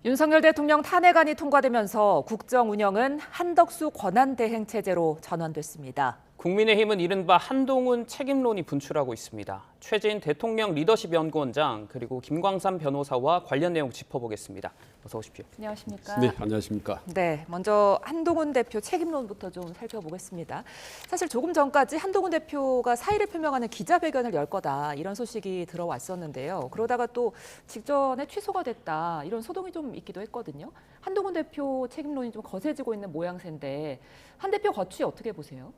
윤석열 대통령 탄핵안이 통과되면서 국정 운영은 한덕수 권한대행 체제로 전환됐습니다. 국민의힘은 이른바 한동훈 책임론이 분출하고 있습니다. 최재인 대통령 리더십 연구원장 그리고 김광삼 변호사와 관련 내용 짚어보겠습니다. 어서 오십시오. 안녕하십니까? 네, 안녕하십니까? 네, 먼저 한동훈 대표 책임론부터 좀 살펴보겠습니다. 사실 조금 전까지 한동훈 대표가 사의를 표명하는 기자회견을 열 거다 이런 소식이 들어왔었는데요. 그러다가 또 직전에 취소가 됐다 이런 소동이 좀 있기도 했거든요. 한동훈 대표 책임론이 좀 거세지고 있는 모양새인데 한 대표 거취 어떻게 보세요?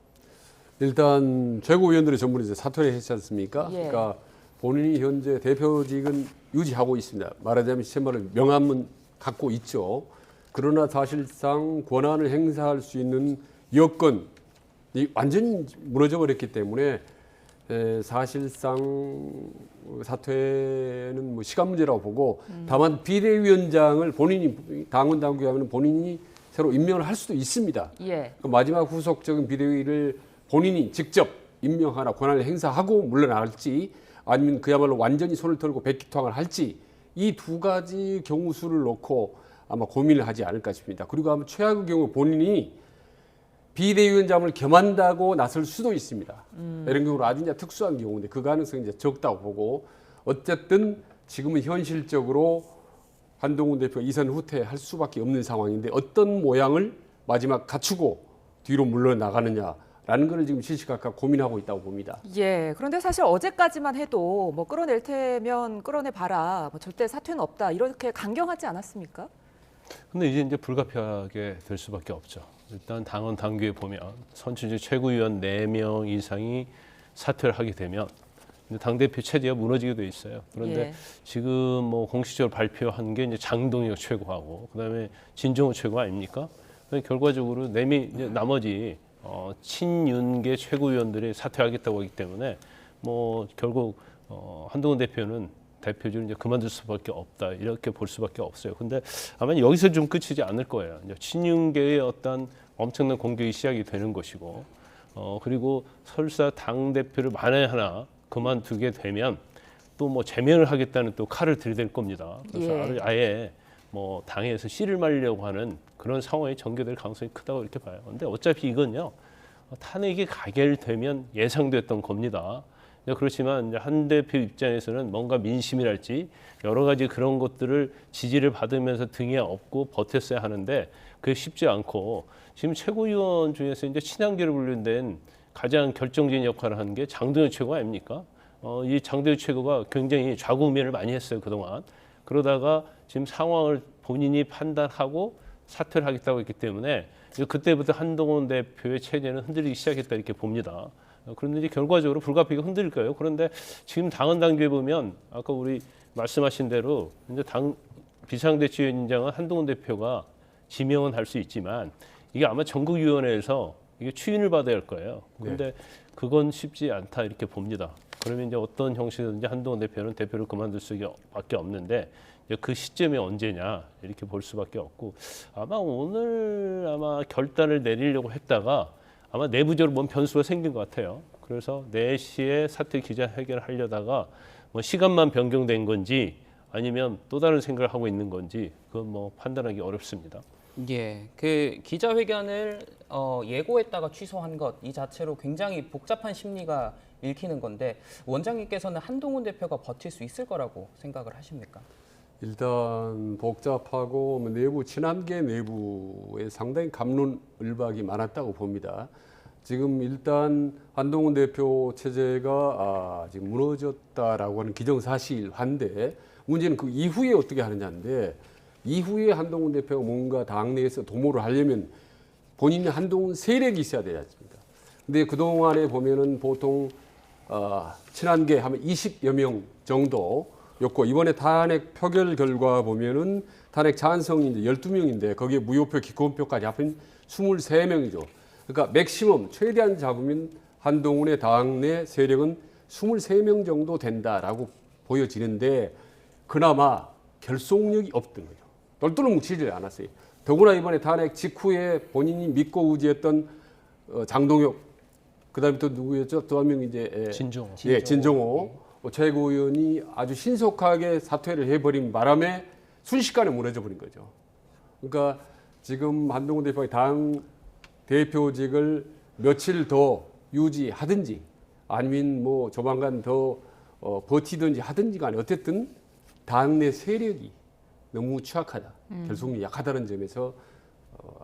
일단 최고위원들이 전부 이제 사퇴를 했지 않습니까? 예. 그러니까 본인이 현재 대표직은 유지하고 있습니다. 말하자면 시체말을 명함은 갖고 있죠. 그러나 사실상 권한을 행사할 수 있는 여건이 완전히 무너져 버렸기 때문에 사실상 사퇴는 뭐 시간 문제라고 보고 다만 비대위원장을 본인이 당원 당규하면 본인이 새로 임명을 할 수도 있습니다. 예. 그 마지막 후속적인 비대위를 본인이 직접 임명하나 권한을 행사하고 물러나갈지 아니면 그야말로 완전히 손을 털고 백기투항을 할지 이 두 가지 경우수를 놓고 아마 고민을 하지 않을까 싶습니다. 그리고 아마 최악의 경우 본인이 비대위원장을 겸한다고 나설 수도 있습니다. 이런 경우는 아주 이제 특수한 경우인데 그 가능성이 이제 적다고 보고 어쨌든 지금은 현실적으로 한동훈 대표가 이선 후퇴할 수밖에 없는 상황인데 어떤 모양을 마지막 갖추고 뒤로 물러나가느냐라는 것을 지금 시시각각 고민하고 있다고 봅니다. 예, 그런데 사실 어제까지만 해도 뭐 끌어낼 테면 끌어내봐라, 뭐 절대 사퇴는 없다 이렇게 강경하지 않았습니까? 근데 이제 불가피하게 될 수밖에 없죠. 일단 당원 당규에 보면 선출직 최고위원 4명 이상이 사퇴를 하게 되면 당대표 체제가 무너지게 돼 있어요. 그런데 예. 지금 뭐 공식적으로 발표한 게 이제 장동혁 최고하고 그다음에 진정호 최고 아닙니까? 결과적으로 이제 나머지 친윤계 최고위원들이 사퇴하겠다고 하기 때문에 뭐 결국 한동훈 대표는 대표직을 이제 그만둘 수밖에 없다 이렇게 볼 수밖에 없어요. 근데 아마 여기서 좀 끝이지 않을 거예요. 이제 친윤계의 어떤 엄청난 공격이 시작이 되는 것이고, 그리고 설사 당 대표를 만에 하나 그만두게 되면 또 뭐 제명을 하겠다는 또 칼을 들이댈 겁니다. 그래서 예. 아예 뭐 당에서 씨를 말리려고 하는 그런 상황이 전개될 가능성이 크다고 이렇게 봐요. 근데 어차피 이건요 탄핵이 가결되면 예상됐던 겁니다. 그렇지만 이제 한 대표 입장에서는 뭔가 민심이랄지 여러 가지 그런 것들을 지지를 받으면서 등에 업고 버텼어야 하는데 그게 쉽지 않고 지금 최고위원 중에서 이제 친한계로 분류된 가장 결정적인 역할을 하는 게 장동혁 최고 아닙니까? 이 장동혁 최고가 굉장히 좌고우면을 많이 했어요 그동안. 그러다가 지금 상황을 본인이 판단하고 사퇴를 하겠다고 했기 때문에 그때부터 한동훈 대표의 체제는 흔들리기 시작했다 이렇게 봅니다. 그런데 이제 결과적으로 불가피하게 흔들릴 거예요. 그런데 지금 당헌 당규에 보면 아까 우리 말씀하신 대로 이제 당 비상대책위원장은 한동훈 대표가 지명은 할 수 있지만 이게 아마 전국위원회에서 이게 추인을 받아야 할 거예요. 그런데 그건 쉽지 않다 이렇게 봅니다. 그러면 이제 어떤 형식이든지 한동훈 대표는 대표를 그만둘 수밖에 없는데 그 시점이 언제냐 이렇게 볼 수밖에 없고 아마 오늘 아마 결단을 내리려고 했다가 아마 내부적으로 뭔 변수가 생긴 것 같아요. 그래서 4시에 사퇴 기자회견을 하려다가 뭐 시간만 변경된 건지 아니면 또 다른 생각을 하고 있는 건지 그건 뭐 판단하기 어렵습니다. 예, 그 기자회견을 예고했다가 취소한 것 이 자체로 굉장히 복잡한 심리가 읽히는 건데 원장님께서는 한동훈 대표가 버틸 수 있을 거라고 생각을 하십니까? 일단 복잡하고 내부 친한계 내부에 상당히 갑론을박이 많았다고 봅니다. 지금 일단 한동훈 대표 체제가 지금 무너졌다라고 하는 기정사실한데 문제는 그 이후에 어떻게 하느냐인데 이후에 한동훈 대표가 뭔가 당내에서 도모를 하려면 본인이 한동훈 세력이 있어야 되지 않습니까? 근데 그동안에 보면은 보통 친한계 하면 20여 명 정도였고 이번에 탄핵 표결 결과 보면은 탄핵 찬성이 이제 12명인데 거기에 무효표, 기권표까지 합한 23명이죠. 그러니까 맥시멈 최대한 잡으면 한동훈의 당내 세력은 23명 정도 된다라고 보여지는데 그나마 결속력이 없던 거죠. 똘똘 뭉치질 않았어요. 더구나 이번에 탄핵 직후에 본인이 믿고 의지했던 장동혁, 그다음에 또 누구였죠? 또 한 명 이제 진정호. 예, 진정호 최고위원이 아주 신속하게 사퇴를 해버린 바람에 순식간에 무너져 버린 거죠. 그러니까 지금 한동훈 대표가 당 대표직을 며칠 더 유지하든지 아니면 뭐 조만간 더 버티든지 하든지 간에 어쨌든 당내 세력이 너무 취약하다, 결속력이 약하다는 점에서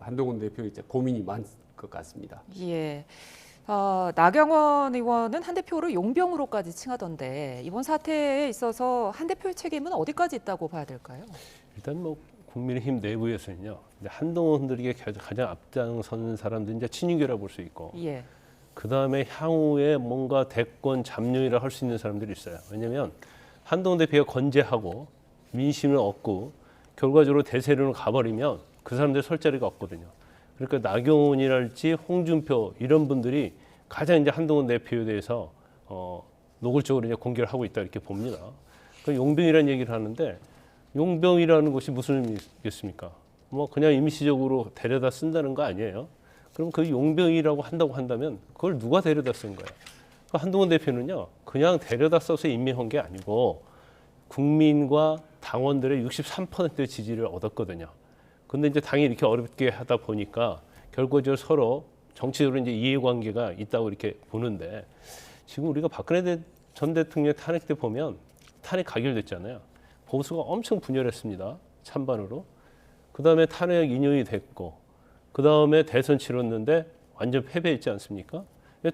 한동훈 대표 이제 고민이 많을 것 같습니다. 예. 나경원 의원은 한 대표를 용병으로까지 칭하던데 이번 사태에 있어서 한 대표의 책임은 어디까지 있다고 봐야 될까요? 일단 뭐 국민의힘 내부에서는요. 이제 한동훈 흔들기에 가장 앞장선 사람들이 이제 친윤계라고 볼 수 있고, 예. 그 다음에 향후에 뭔가 대권 잡룡이라 할 수 있는 사람들이 있어요. 왜냐하면 한동훈 대표가 건재하고 민심을 얻고 결과적으로 대세론으로 가버리면 그 사람들 설 자리가 없거든요. 그러니까 나경원이랄지 홍준표 이런 분들이 가장 이제 한동훈 대표에 대해서 노골적으로 이제 공개를 하고 있다 이렇게 봅니다. 그 용병이라는 얘기를 하는데 용병이라는 것이 무슨 의미겠습니까? 뭐 그냥 임시적으로 데려다 쓴다는 거 아니에요. 그럼 그 용병이라고 한다고 한다면 그걸 누가 데려다 쓴 거예요? 그 한동훈 대표는요, 그냥 데려다 써서 임명한 게 아니고 국민과 당원들의 63%의 지지를 얻었거든요. 근데 이제 당이 이렇게 어렵게 하다 보니까 결과적으로 서로 정치적으로 이제 이해관계가 있다고 이렇게 보는데, 지금 우리가 박근혜 전 대통령 탄핵 때 보면 탄핵 가결됐잖아요. 보수가 엄청 분열했습니다. 찬반으로. 그 다음에 탄핵 인용이 됐고, 그 다음에 대선 치렀는데 완전 패배했지 않습니까?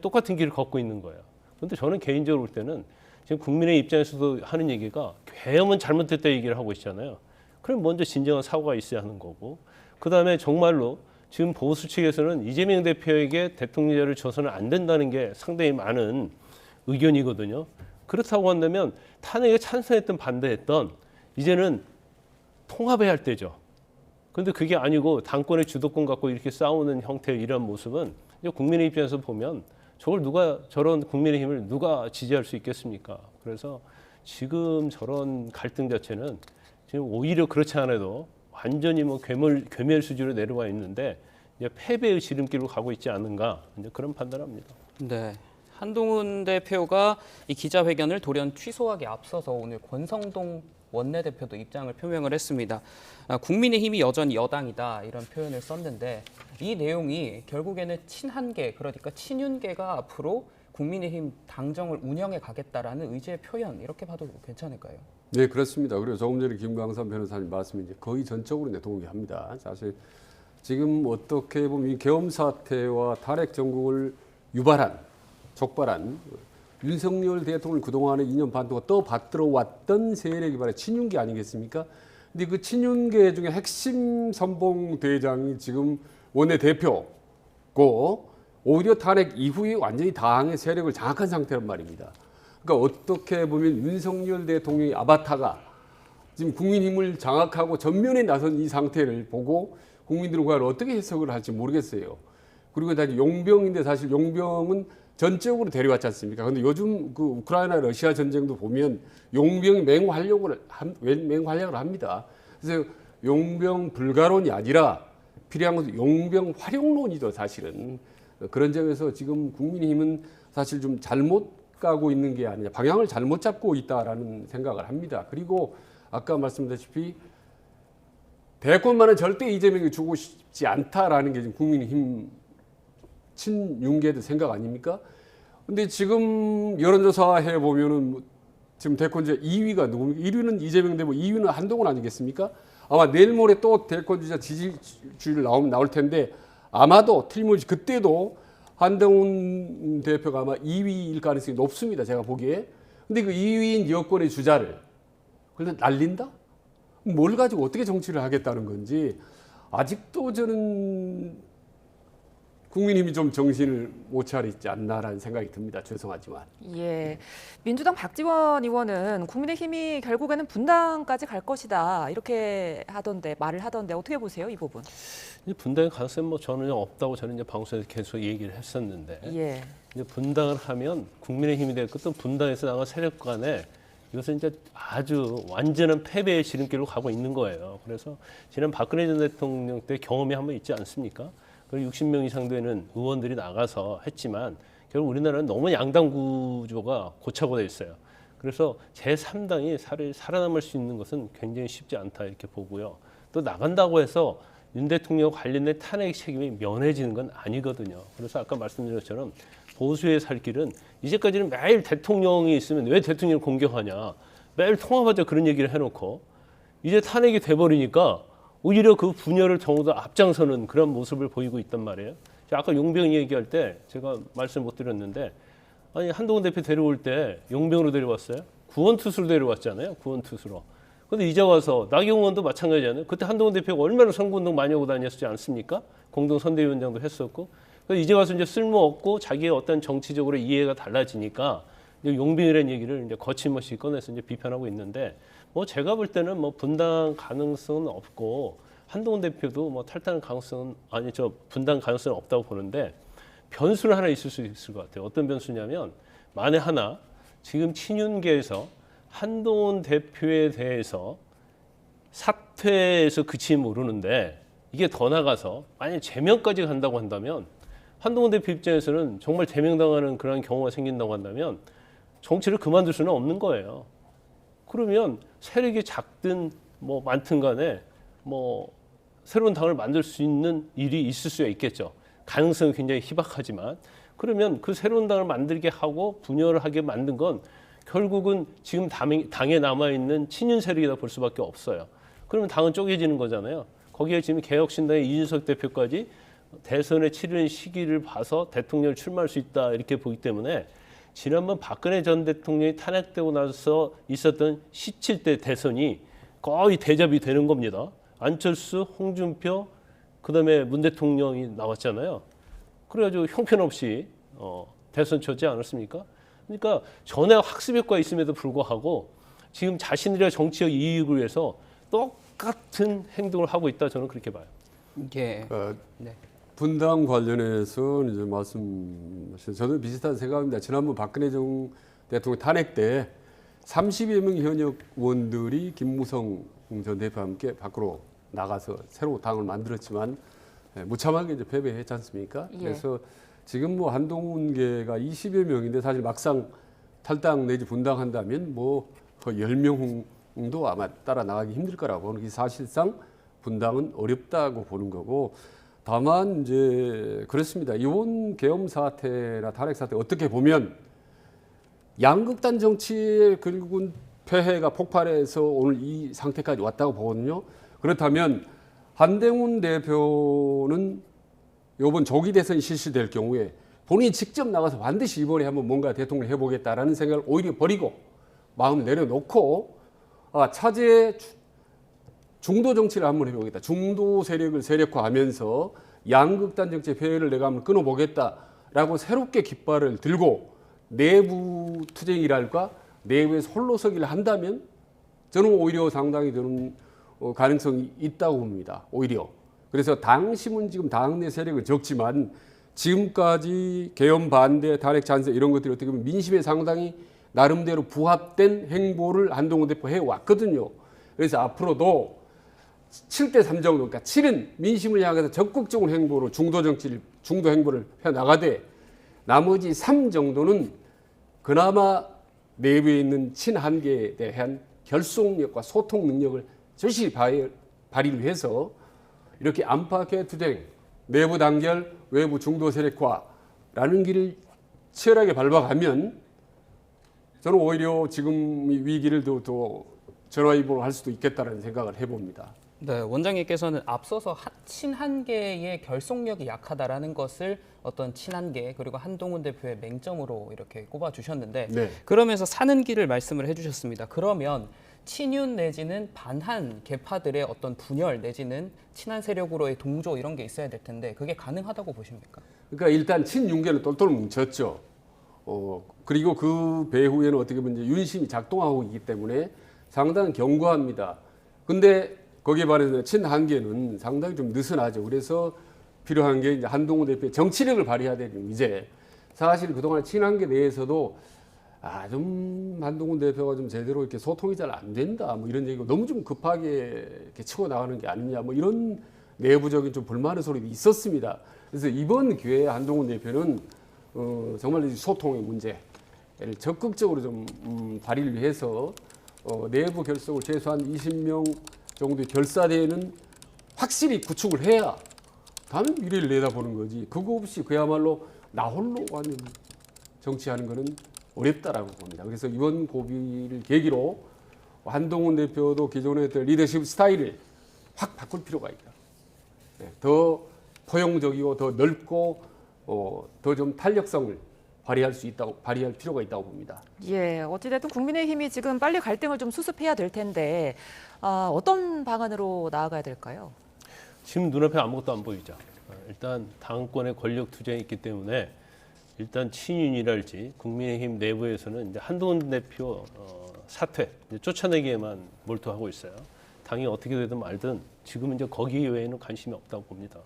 똑같은 길을 걷고 있는 거예요. 그런데 저는 개인적으로 볼 때는 지금 국민의 입장에서도 하는 얘기가 계엄은 잘못됐다 얘기를 하고 있잖아요. 그럼 먼저 진정한 사고가 있어야 하는 거고, 그 다음에 정말로 지금 보수 측에서는 이재명 대표에게 대통령제를 줘서는 안 된다는 게 상당히 많은 의견이거든요. 그렇다고 한다면 탄핵에 찬성했던 반대했던 이제는 통합해야 할 때죠. 그런데 그게 아니고 당권의 주도권 갖고 이렇게 싸우는 형태의 이런 모습은 이제 국민의 입장에서 보면 저런 국민의힘을 누가 지지할 수 있겠습니까? 그래서 지금 저런 갈등 자체는 지금 오히려 그렇지 않아도 완전히 뭐 괴멸 수준으로 내려와 있는데 이제 패배의 지름길로 가고 있지 않은가, 이제 그런 판단합니다. 네. 한동훈 대표가 이 기자회견을 돌연 취소하기 앞서서 오늘 권성동 원내대표도 입장을 표명을 했습니다. 국민의힘이 여전히 여당이다 이런 표현을 썼는데, 이 내용이 결국에는 친한계, 그러니까 친윤계가 앞으로 국민의힘 당정을 운영해 가겠다라는 의지의 표현, 이렇게 봐도 괜찮을까요? 네, 그렇습니다. 그리고 조금 전에 김광삼 변호사님 말씀이 이제 거의 전적으로 이제 동의합니다. 사실 지금 어떻게 보면 이 계엄 사태와 탄핵 정국을 촉발한 윤석열 대통령 그동안에 2년 반 동안 떠받들어 왔던 세력이 바로 친윤계 아니겠습니까? 근데 그 친윤계 중에 핵심 선봉 대장이 지금 원내대표고, 오히려 탄핵 이후에 완전히 당의 세력을 장악한 상태란 말입니다. 그러니까 어떻게 보면 윤석열 대통령의 아바타가 지금 국민힘을 장악하고 전면에 나선 이 상태를 보고 국민들은 과연 어떻게 해석을 할지 모르겠어요. 그리고 다시 용병인데 사실 용병은 전적으로 데려왔지 않습니까? 그런데 요즘 그 우크라이나 러시아 전쟁도 보면 용병이 맹활약을 합니다. 그래서 용병 불가론이 아니라 필요한 것은 용병 활용론이죠, 사실은. 그런 점에서 지금 국민의힘은 사실 좀 잘못 가고 있는 게 아니냐, 방향을 잘못 잡고 있다라는 생각을 합니다. 그리고 아까 말씀드렸다시피 대권만은 절대 이재명이 주고 싶지 않다라는 게 지금 국민의힘 친윤계들 생각 아닙니까? 근데 지금 여론조사 해보면은 지금 대권주자 2위가 누굽니까? 1위는 이재명 되고 2위는 한동훈 아니겠습니까? 아마 내일 모레 또 대권주자 지지율 나올 텐데, 아마도 틀림없이 그때도 한동훈 대표가 아마 2위일 가능성이 높습니다. 제가 보기에. 근데 그 2위인 여권의 주자를 그냥 날린다? 뭘 가지고 어떻게 정치를 하겠다는 건지 아직도 저는 국민힘이 좀 정신을 못 차리지 않나라는 생각이 듭니다. 죄송하지만. 예, 민주당 박지원 의원은 국민의힘이 결국에는 분당까지 갈 것이다 이렇게 말을 하던데 어떻게 보세요, 이 부분? 분당의 가능성은 뭐 저는 없다고 저는 이제 방송에서 계속 얘기를 했었는데, 예. 이제 분당을 하면 국민의힘이 될 것도 분당에서 나간 세력 간에 이것은 이제 아주 완전한 패배의 지름길로 가고 있는 거예요. 그래서 지난 박근혜 전 대통령 때 경험이 한번 있지 않습니까? 그리고 60명 이상 되는 의원들이 나가서 했지만 결국 우리나라는 너무 양당 구조가 고착화되어 있어요. 그래서 제3당이 살아남을 수 있는 것은 굉장히 쉽지 않다 이렇게 보고요. 또 나간다고 해서 윤 대통령 관련된 탄핵 책임이 면해지는 건 아니거든요. 그래서 아까 말씀드린 것처럼 보수의 살 길은 이제까지는 매일 대통령이 있으면 왜 대통령을 공격하냐. 매일 통화하자 그런 얘기를 해놓고 이제 탄핵이 돼버리니까 오히려 그 분열을 더욱더 앞장서는 그런 모습을 보이고 있단 말이에요. 아까 용병 얘기할 때 제가 말씀 못 드렸는데 아니 한동훈 대표 데려올 때 용병으로 데려왔어요. 구원투수로 데려왔잖아요. 구원투수로. 근데 이제 와서 나경원도 마찬가지잖아요. 그때 한동훈 대표가 얼마나 선거운동 많이 하고 다녔지 않습니까? 공동선대위원장도 했었고. 그래서 이제 와서 이제 쓸모없고 자기의 어떤 정치적으로 이해가 달라지니까 이제 용병이라는 얘기를 이제 거침없이 꺼내서 이제 비판하고 있는데 뭐 제가 볼 때는 뭐 분당 가능성은 없고 한동훈 대표도 뭐 탈당 가능성은 분당 가능성은 없다고 보는데 변수는 하나 있을 수 있을 것 같아요. 어떤 변수냐면 만에 하나 지금 친윤계에서 한동훈 대표에 대해서 사퇴에서 그치지 모르는데 이게 더 나가서 만약 제명까지 간다고 한다면 한동훈 대표 입장에서는 정말 제명당하는 그런 경우가 생긴다고 한다면 정치를 그만둘 수는 없는 거예요. 그러면 세력이 작든 뭐 많든 간에 뭐 새로운 당을 만들 수 있는 일이 있을 수가 있겠죠. 가능성이 굉장히 희박하지만 그러면 그 새로운 당을 만들게 하고 분열을 하게 만든 건 결국은 지금 당에 남아있는 친윤 세력이다 볼 수밖에 없어요. 그러면 당은 쪼개지는 거잖아요. 거기에 지금 개혁신당의 이준석 대표까지 대선의 치르는 시기를 봐서 대통령을 출마할 수 있다 이렇게 보기 때문에 지난번 박근혜 전 대통령이 탄핵되고 나서 있었던 17대 대선이 거의 대접이 되는 겁니다. 안철수, 홍준표, 그다음에 문 대통령이 나왔잖아요. 그래가지고 형편없이 대선 치렀지 않았습니까? 그러니까 전에 학습 효과가 있음에도 불구하고 지금 자신들의 정치적 이익을 위해서 똑같은 행동을 하고 있다 저는 그렇게 봐요. 예. 네. 분당 관련해서 이제 말씀하신 저도 비슷한 생각입니다. 지난번 박근혜 대통령 탄핵 때 30여 명 현역 의원들이 김무성 전 대표와 함께 밖으로 나가서 새로 당을 만들었지만 무참하게 이제 패배했지 않습니까? 예. 그래서 지금 뭐 한동훈계가 20여 명인데 사실 막상 탈당 내지 분당한다면 뭐 10명도 아마 따라 나가기 힘들 거라고 보는 게 사실상 분당은 어렵다고 보는 거고 다만 이제 그렇습니다. 이번 계엄 사태나 탄핵 사태 어떻게 보면 양극단 정치의 결국은 폐해가 폭발해서 오늘 이 상태까지 왔다고 보거든요. 그렇다면 한동훈 대표는 이번 조기 대선이 실시될 경우에 본인이 직접 나가서 반드시 이번에 한번 뭔가 대통령 해보겠다라는 생각을 오히려 버리고 마음을 내려놓고 차제의 중도 정치를 한번 해보겠다. 중도 세력을 세력화하면서 양극단 정치의 폐해를 내가 한번 끊어보겠다라고 새롭게 깃발을 들고 내부 투쟁이랄까 내부에서 홀로서기를 한다면 저는 오히려 상당히 저는 가능성이 있다고 봅니다. 오히려. 그래서 당심은 지금 당내 세력은 적지만 지금까지 계엄 반대, 탄핵 찬성 이런 것들이 어떻게 보면 민심에 상당히 나름대로 부합된 행보를 한동훈 대표 해왔거든요. 그래서 앞으로도 7대 3 정도, 그러니까 7은 민심을 향해서 적극적인 행보로 중도 행보를 펴나가되 나머지 3 정도는 그나마 내부에 있는 친한계에 대한 결속력과 소통 능력을 절실히 발휘를 해서 이렇게 안팎의 투쟁, 내부 단결, 외부 중도 세력화라는 길을 치열하게 밟아가면 저는 오히려 지금 이 위기를 더 전화위복을 할 수도 있겠다는 생각을 해봅니다. 네, 원장님께서는 앞서서 친한계의 결속력이 약하다라는 것을 어떤 친한계 그리고 한동훈 대표의 맹점으로 이렇게 꼽아주셨는데 네. 그러면서 사는 길을 말씀을 해주셨습니다. 그러면 친윤 내지는 반한 계파들의 어떤 분열 내지는 친한 세력으로의 동조 이런 게 있어야 될 텐데 그게 가능하다고 보십니까? 그러니까 일단 친윤계는 똘똘 뭉쳤죠. 그리고 그 배후에는 어떻게 보면 이제 윤심이 작동하고 있기 때문에 상당히 견고합니다. 근데 거기에 반해서 친한계는 상당히 좀 느슨하죠. 그래서 필요한 게 이제 한동훈 대표의 정치력을 발휘해야 되는 이제 사실 그동안 친한계 내에서도 좀 한동훈 대표가 좀 제대로 이렇게 소통이 잘 안 된다 뭐 이런 얘기고 너무 좀 급하게 이렇게 치고 나가는 게 아니냐 뭐 이런 내부적인 좀 불만의 소리도 있었습니다. 그래서 이번 기회에 한동훈 대표는 정말 소통의 문제 적극적으로 좀 발의를 해서 내부 결속을 최소한 20명 정도의 결사대회는 확실히 구축을 해야 다음에 미래를 내다보는 거지. 그거 없이 그야말로 나 홀로 완전 정치하는 거는 어렵다라고 봅니다. 그래서 이번 고비를 계기로 한동훈 대표도 기존의 리더십 스타일을 확 바꿀 필요가 있다. 더 포용적이고 더 넓고 더 좀 탄력성을 발휘할 필요가 있다고 봅니다. 예, 어찌됐든 국민의힘이 지금 빨리 갈등을 좀 수습해야 될 텐데 어떤 방안으로 나아가야 될까요? 지금 눈앞에 아무것도 안 보이죠. 일단 당권의 권력 투쟁이 있기 때문에 일단 친윤이랄지 국민의힘 내부에서는 이제 한동훈 대표 사퇴 이제 쫓아내기에만 몰두하고 있어요. 당이 어떻게 되든 말든 지금 이제 거기 외에는 관심이 없다고 봅니다.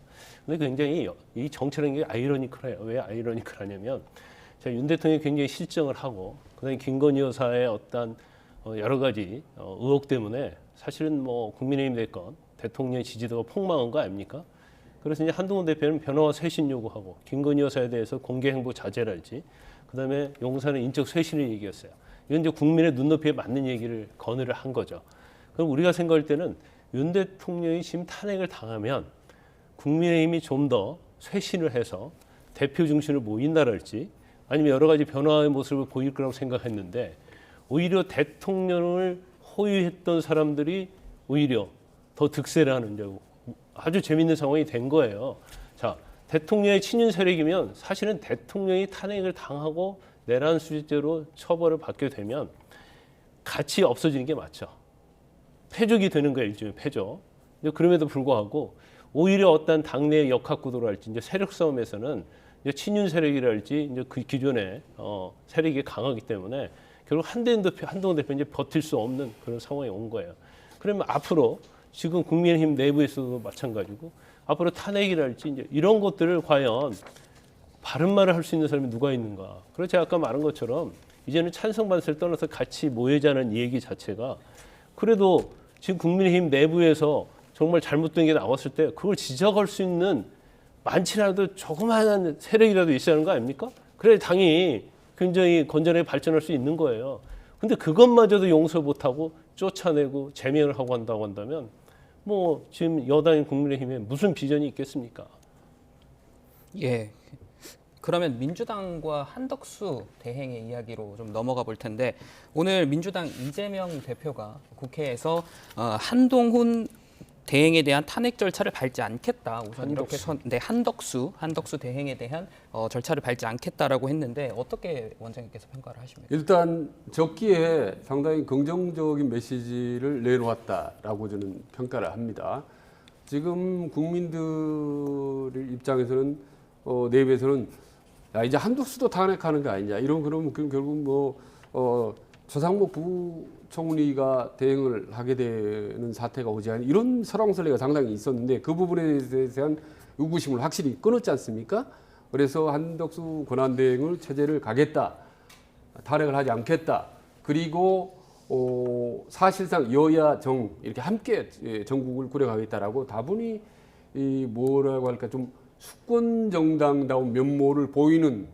근데 굉장히 이 정치라는 게 아이러니컬해요. 왜 아이러니컬하냐면 윤 대통령이 굉장히 실정을 하고 그다음에 김건희 여사의 어떤 여러 가지 의혹 때문에 사실은 뭐 국민의힘 내건 대통령의 지지도가 폭망한 거 아닙니까? 그래서 이제 한동훈 대표는 변호와 쇄신 요구하고 김건희 여사에 대해서 공개 행보 자제랄지 그다음에 용산의 인적 쇄신을 얘기했어요. 이건 이제 국민의 눈높이에 맞는 얘기를 건의를 한 거죠. 그럼 우리가 생각할 때는 윤 대통령이 지금 탄핵을 당하면 국민의힘이 좀 더 쇄신을 해서 대표 중심을 모인다랄지 아니면 여러 가지 변화의 모습을 보일 거라고 생각했는데 오히려 대통령을 호위했던 사람들이 오히려 더 득세를 하는 아주 재밌는 상황이 된 거예요. 자, 대통령의 친윤 세력이면 사실은 대통령이 탄핵을 당하고 내란 수재죄로 처벌을 받게 되면 같이 없어지는 게 맞죠. 패족이 되는 거예요, 일종의 패족. 그럼에도 불구하고 오히려 어떤 당내의 역학구도랄지 이제 세력 싸움에서는 이제 친윤 세력이랄지 이제 그 기존의 세력이 강하기 때문에 결국 한동훈 대표 이제 버틸 수 없는 그런 상황이 온 거예요. 그러면 앞으로 지금 국민의힘 내부에서도 마찬가지고 앞으로 탄핵이랄지 이제 이런 것들을 과연 바른 말을 할 수 있는 사람이 누가 있는가? 그래서 제가 아까 말한 것처럼 이제는 찬성 반대를 떠나서 같이 모이자는 얘기 자체가 그래도 지금 국민의힘 내부에서 정말 잘못된 게 나왔을 때 그걸 지적할 수 있는 많지라도 조그마한 세력이라도 있어야 하는 거 아닙니까? 그래야 당이 굉장히 건전하게 발전할 수 있는 거예요. 근데 그것마저도 용서 못하고 쫓아내고 제명을 하고 한다고 한다면 뭐 지금 여당인 국민의힘에 무슨 비전이 있겠습니까? 예. 그러면 민주당과 한덕수 대행의 이야기로 좀 넘어가 볼 텐데 오늘 민주당 이재명 대표가 국회에서 한동훈 대행에 대한 탄핵 절차를 밟지 않겠다. 우선 이렇게 한덕수 대행에 대한 절차를 밟지 않겠다라고 했는데 어떻게 원장님께서 평가를 하십니까? 일단 적기에 상당히 긍정적인 메시지를 내놓았다라고 저는 평가를 합니다. 지금 국민들 입장에서는 내부에서는 야, 이제 한덕수도 탄핵하는 거 아니냐 이런 그러면 결국 뭐 조상목 부총리가 대행을 하게 되는 사태가 오지 않은 이런 설왕설래가 상당히 있었는데 그 부분에 대한 의구심을 확실히 끊었지 않습니까? 그래서 한덕수 권한대행을 체제를 가겠다, 탄핵을 하지 않겠다. 그리고 사실상 여야 정 이렇게 함께 전국을 꾸려가겠다라고 다분히 뭐라고 할까 좀 수권 정당다운 면모를 보이는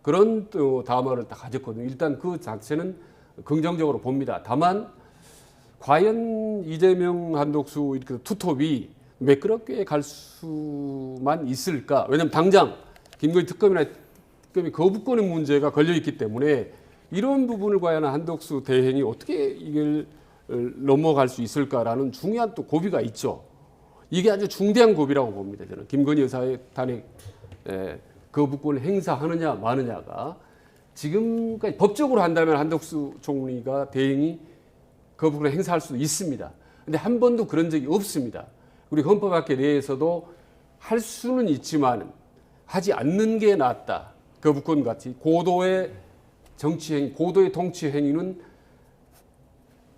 그런 또 담화를 다 가졌거든요. 일단 그 자체는 긍정적으로 봅니다. 다만 과연 이재명 한덕수 이렇게 투톱이 매끄럽게 갈 수만 있을까? 왜냐하면 당장 김건희 특검이 거부권의 문제가 걸려 있기 때문에 이런 부분을 과연 한덕수 대행이 어떻게 이걸 넘어갈 수 있을까라는 중요한 또 고비가 있죠. 이게 아주 중대한 고비라고 봅니다. 저는 김건희 여사의 탄핵 거부권을 행사하느냐 마느냐가 지금까지 법적으로 한다면 한덕수 총리가 대행이 거부권을 행사할 수도 있습니다. 근데 한 번도 그런 적이 없습니다. 우리 헌법학회 내에서도 할 수는 있지만 하지 않는 게 낫다. 거부권 같이 고도의 정치행위, 고도의 통치행위는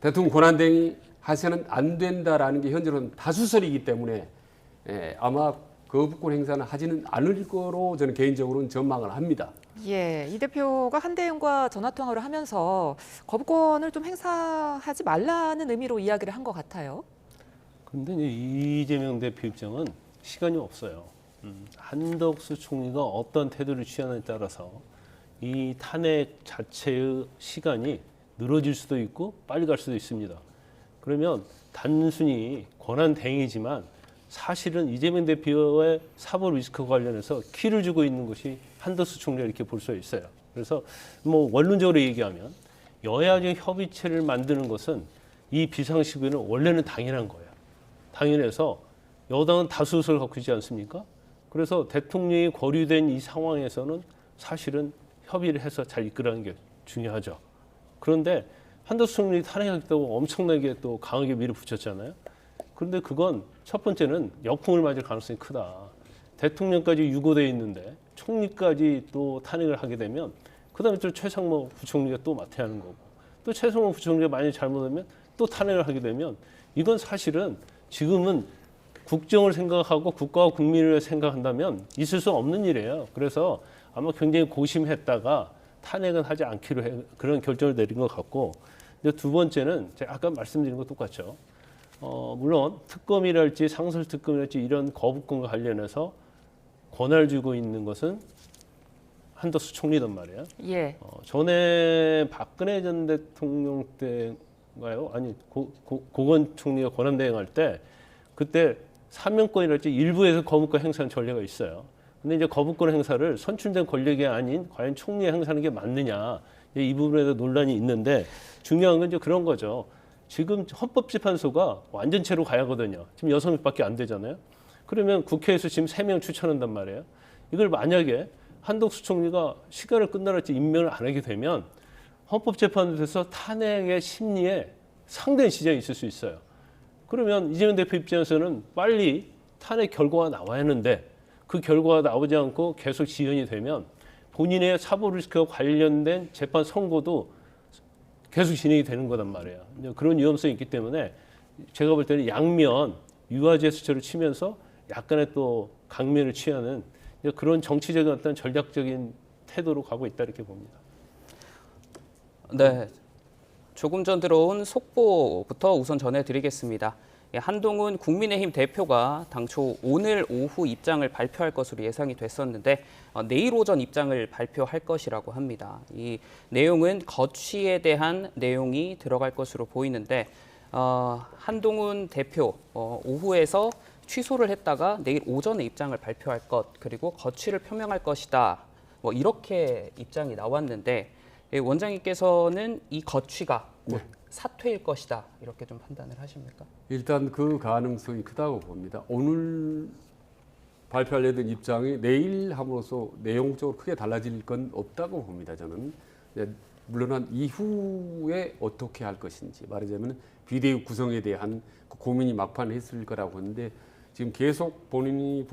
대통령 권한대행이 하서는 안 된다라는 게 현재로는 다수설이기 때문에 아마 거부권 행사는 하지는 않을 거로 저는 개인적으로는 전망을 합니다. 예, 이 대표가 한대행과 전화 통화를 하면서 거부권을 좀 행사하지 말라는 의미로 이야기를 한 것 같아요. 그런데 이재명 대표 입장은 시간이 없어요. 한덕수 총리가 어떤 태도를 취하느냐에 따라서 이 탄핵 자체의 시간이 늘어질 수도 있고 빨리 갈 수도 있습니다. 그러면 단순히 권한 대행이지만 사실은 이재명 대표의 사법 리스크와 관련해서 키를 주고 있는 것이 한덕수 총리 이렇게 볼 수 있어요. 그래서 뭐 원론적으로 얘기하면 여야적 협의체를 만드는 것은 이 비상시국에는 원래는 당연한 거예요. 당연해서 여당은 다수를 갖고 있지 않습니까? 그래서 대통령이 고려된 이 상황에서는 사실은 협의를 해서 잘 이끌어가는 게 중요하죠. 그런데 한덕수 총리 탄핵하겠다고 엄청나게 또 강하게 밀어붙였잖아요. 그런데 그건 첫 번째는 역풍을 맞을 가능성이 크다. 대통령까지 유고돼 있는데 총리까지 또 탄핵을 하게 되면 그다음에 또 최상목 부총리가 또 맡아야 하는 거고 또 최상목 부총리가 만약에 잘못하면 또 탄핵을 하게 되면 이건 사실은 지금은 국정을 생각하고 국가와 국민을 생각한다면 있을 수 없는 일이에요. 그래서 아마 굉장히 고심했다가 탄핵은 하지 않기로 그런 결정을 내린 것 같고 이제 두 번째는 제가 아까 말씀드린 것 똑같죠. 물론 특검이랄지 상설특검이랄지 이런 거부권과 관련해서 권한을 쥐고 있는 것은 한덕수 총리단 말이에요. 예. 전에 박근혜 전 대통령 때인가요? 아니 고건 총리가 권한 대행할 때 그때 사면권이랄지 일부에서 거부권 행사하는 전례가 있어요. 근데 이제 거부권 행사를 선출된 권력이 아닌 과연 총리가 행사하는 게 맞느냐 이 부분에도 논란이 있는데 중요한 건 이제 그런 거죠. 지금 헌법재판소가 완전체로 가야 하거든요. 지금 6명밖에 안 되잖아요. 그러면 국회에서 지금 3명 추천한단 말이에요. 이걸 만약에 한덕수 총리가 시간을 끝나랄지 임명을 안 하게 되면 헌법재판소에서 탄핵의 심리에 상당히 지장이 있을 수 있어요. 그러면 이재명 대표 입장에서는 빨리 탄핵 결과가 나와야 하는데 그 결과가 나오지 않고 계속 지연이 되면 본인의 사법 리스크와 관련된 재판 선고도 계속 진행이 되는 거단 말이에요. 그런 위험성이 있기 때문에 제가 볼 때는 양면 유화 제스처를 치면서 약간의 또 강면을 취하는 그런 정치적인 어떤 전략적인 태도로 가고 있다 이렇게 봅니다. 네, 조금 전 들어온 속보부터 우선 전해드리겠습니다. 한동훈 국민의힘 대표가 당초 오늘 오후 입장을 발표할 것으로 예상이 됐었는데 내일 오전 입장을 발표할 것이라고 합니다. 이 내용은 거취에 대한 내용이 들어갈 것으로 보이는데 한동훈 대표 오후에서 취소를 했다가 내일 오전에 입장을 발표할 것 그리고 거취를 표명할 것이다. 뭐 이렇게 입장이 나왔는데 원장님께서는 이 거취가 곧 사퇴일 것이다 이렇게 좀 판단을 하십니까? 일단 그 가능성이 크다고 봅니다. 오늘 발표하려던 입장이 내일 함으로써 내용적으로 크게 달라질 건 없다고 봅니다. 저는 물론 한 이후에 어떻게 할 것인지 말하자면 비대위 구성에 대한 고민이 막판 했을 거라고 하는데 지금 계속 본인이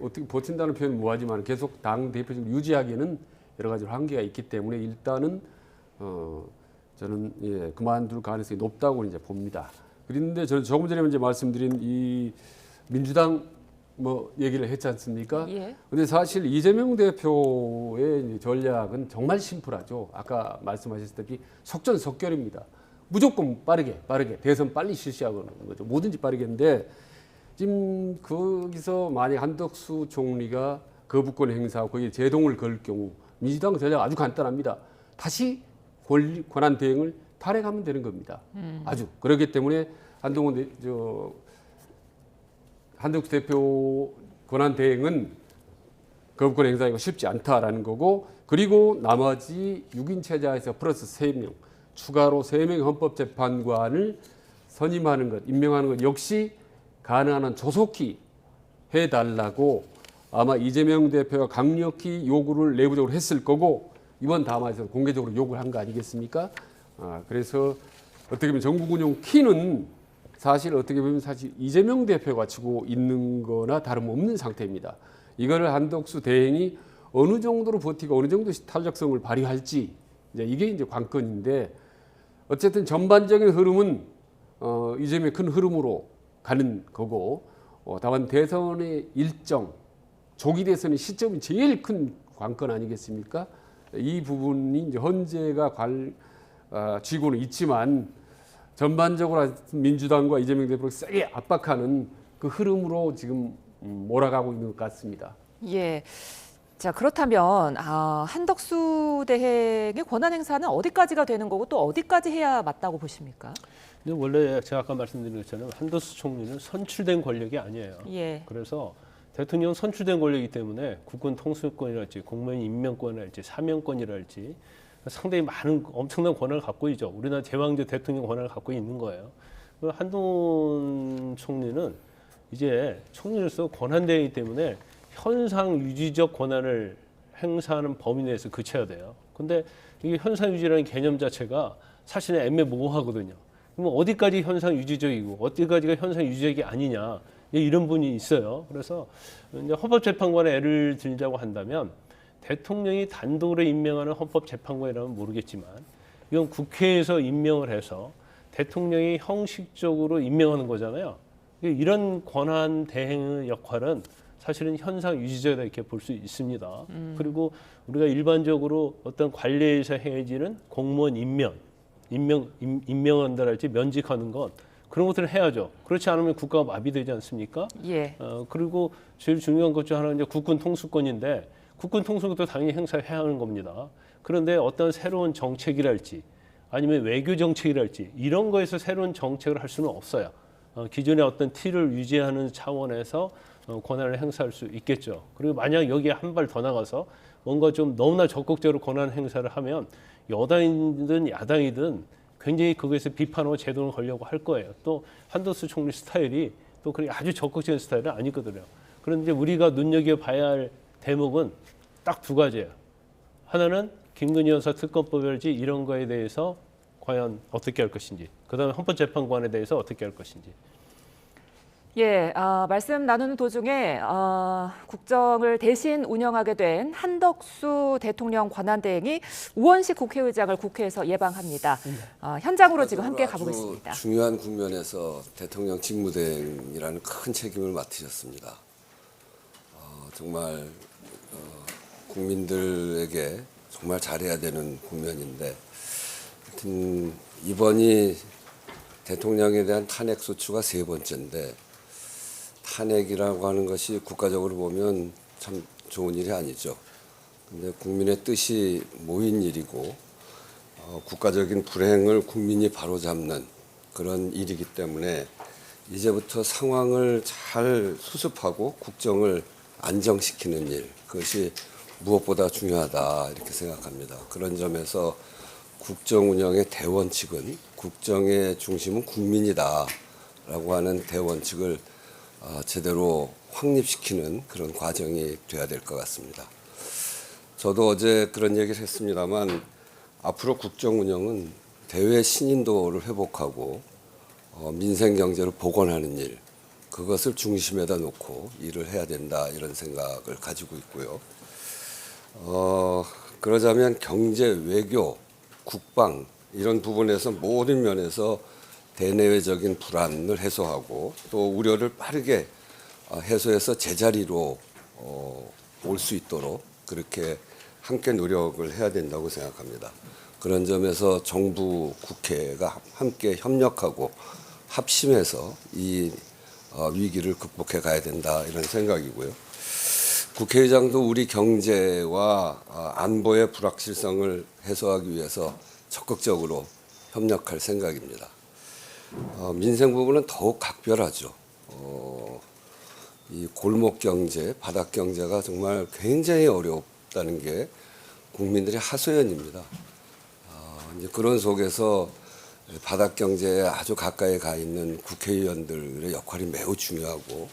어떻게 버틴다는 표현은 뭐하지만 계속 당 대표직을 유지하기에는 여러 가지 한계가 있기 때문에 일단은 저는 그만둘 가능성이 높다고 이제 봅니다. 그런데 저는 조금 전에 이제 말씀드린 이 민주당 뭐 얘기를 했지 않습니까? 예. 근데 사실 이재명 대표의 전략은 정말 심플하죠. 아까 말씀하셨다시피 속전속결입니다. 무조건 빠르게 대선 빨리 실시하는 거죠. 뭐든지 빠르게인데 지금 거기서 만약 한덕수 총리가 거부권 행사하고 거기에 제동을 걸 경우 민주당 전략 아주 간단합니다. 다시 권한 대행을 탄핵하면 되는 겁니다. 아주 그렇기 때문에 한덕수 대표 권한 대행은 거부권 행사하기가 쉽지 않다라는 거고 그리고 나머지 6인 체제에서 플러스 3명 추가로 3명의 헌법재판관을 선임하는 것, 임명하는 것 역시 가능한 한 조속히 해달라고 아마 이재명 대표가 강력히 요구를 내부적으로 했을 거고 이번 담화에서 공개적으로 요구를 한 거 아니겠습니까? 그래서 어떻게 보면 정국 운영 키는 사실 어떻게 보면 사실 이재명 대표가 쥐고 있는 거나 다름없는 상태입니다. 이거를 한덕수 대행이 어느 정도로 버티고 어느 정도 탄력성을 발휘할지 이게 이제 관건인데 어쨌든 전반적인 흐름은 이재명의 큰 흐름으로 가는 거고 다만 대선의 일정, 조기 대선의 시점이 제일 큰 관건 아니겠습니까? 이 부분이 이제 헌재가 쥐고는 있지만 전반적으로 민주당과 이재명 대표를 세게 압박하는 그 흐름으로 지금 몰아가고 있는 것 같습니다. 예. 자, 그렇다면 한덕수 대행의 권한 행사는 어디까지가 되는 거고 또 어디까지 해야 맞다고 보십니까? 근데 원래 제가 아까 말씀드린 것처럼 한덕수 총리는 선출된 권력이 아니에요. 예. 그래서 대통령 선출된 권력이기 때문에 국군 통수권이랄지 공무원 임명권이랄지 사면권이랄지 상당히 많은 엄청난 권한을 갖고 있죠. 우리나라 제왕제 대통령 권한을 갖고 있는 거예요. 한동훈 총리는 이제 총리로서 권한대행이기 때문에 현상 유지적 권한을 행사하는 범위 내에서 그쳐야 돼요. 근데 이게 현상 유지라는 개념 자체가 사실은 애매모호하거든요. 그럼 어디까지 현상 유지적이고 어디까지가 현상 유지적이 아니냐 이런 분이 있어요. 그래서 이제 헌법재판관에 예를 들자고 한다면 대통령이 단독으로 임명하는 헌법재판관이라면 모르겠지만 이건 국회에서 임명을 해서 대통령이 형식적으로 임명하는 거잖아요. 이런 권한 대행의 역할은 사실은 현상 유지적이다 이렇게 볼 수 있습니다. 그리고 우리가 일반적으로 어떤 관례에서 행해지는 공무원 임명한다랄지 면직하는 것 그런 것들을 해야죠. 그렇지 않으면 국가가 마비되지 않습니까? 예. 그리고 제일 중요한 것 중 하나는 이제 국군 통수권인데 국군 통수권도 당연히 행사해야 하는 겁니다. 그런데 어떤 새로운 정책이랄지 아니면 외교 정책이랄지 이런 거에서 새로운 정책을 할 수는 없어요. 기존의 어떤 틀을 유지하는 차원에서 권한을 행사할 수 있겠죠. 그리고 만약 여기에 한 발 더 나가서 뭔가 좀 너무나 적극적으로 권한 행사를 하면 여당이든 야당이든 굉장히 그것에서 비판하고 제동을 걸려고 할 거예요. 또 한덕수 총리 스타일이 또 그렇게 아주 적극적인 스타일은 아니거든요. 그런데 우리가 눈여겨봐야 할 대목은 딱 두 가지예요. 하나는 김건희 여사 특검법이랄지 이런 거에 대해서 과연 어떻게 할 것인지, 그다음에 헌법재판관에 대해서 어떻게 할 것인지. 예, 말씀 나누는 도중에 국정을 대신 운영하게 된 한덕수 대통령 권한대행이 우원식 국회의장을 국회에서 예방합니다. 현장으로 지금 함께 가보겠습니다. 아주 중요한 국면에서 대통령 직무대행이라는 큰 책임을 맡으셨습니다. 정말 국민들에게 정말 잘해야 되는 국면인데 하여튼 이번이 대통령에 대한 탄핵 소추가 3번째인데 탄핵이라고 하는 것이 국가적으로 보면 참 좋은 일이 아니죠. 근데 국민의 뜻이 모인 일이고 국가적인 불행을 국민이 바로잡는 그런 일이기 때문에 이제부터 상황을 잘 수습하고 국정을 안정시키는 일, 그것이 무엇보다 중요하다 이렇게 생각합니다. 그런 점에서 국정 운영의 대원칙은 국정의 중심은 국민이다라고 하는 대원칙을 제대로 확립시키는 그런 과정이 돼야 될 것 같습니다. 저도 어제 그런 얘기를 했습니다만 앞으로 국정 운영은 대외 신인도를 회복하고 민생 경제를 복원하는 일, 그것을 중심에다 놓고 일을 해야 된다 이런 생각을 가지고 있고요. 그러자면 경제, 외교, 국방 이런 부분에서 모든 면에서 대내외적인 불안을 해소하고 또 우려를 빠르게 해소해서 제자리로 올 수 있도록 그렇게 함께 노력을 해야 된다고 생각합니다. 그런 점에서 정부, 국회가 함께 협력하고 합심해서 이 위기를 극복해 가야 된다 이런 생각이고요. 국회의장도 우리 경제와 안보의 불확실성을 해소하기 위해서 적극적으로 협력할 생각입니다. 민생 부분은 더욱 각별하죠. 이 골목 경제, 바닥 경제가 정말 굉장히 어렵다는 게 국민들의 하소연입니다. 이제 그런 속에서 바닥 경제에 아주 가까이 가 있는 국회의원들의 역할이 매우 중요하고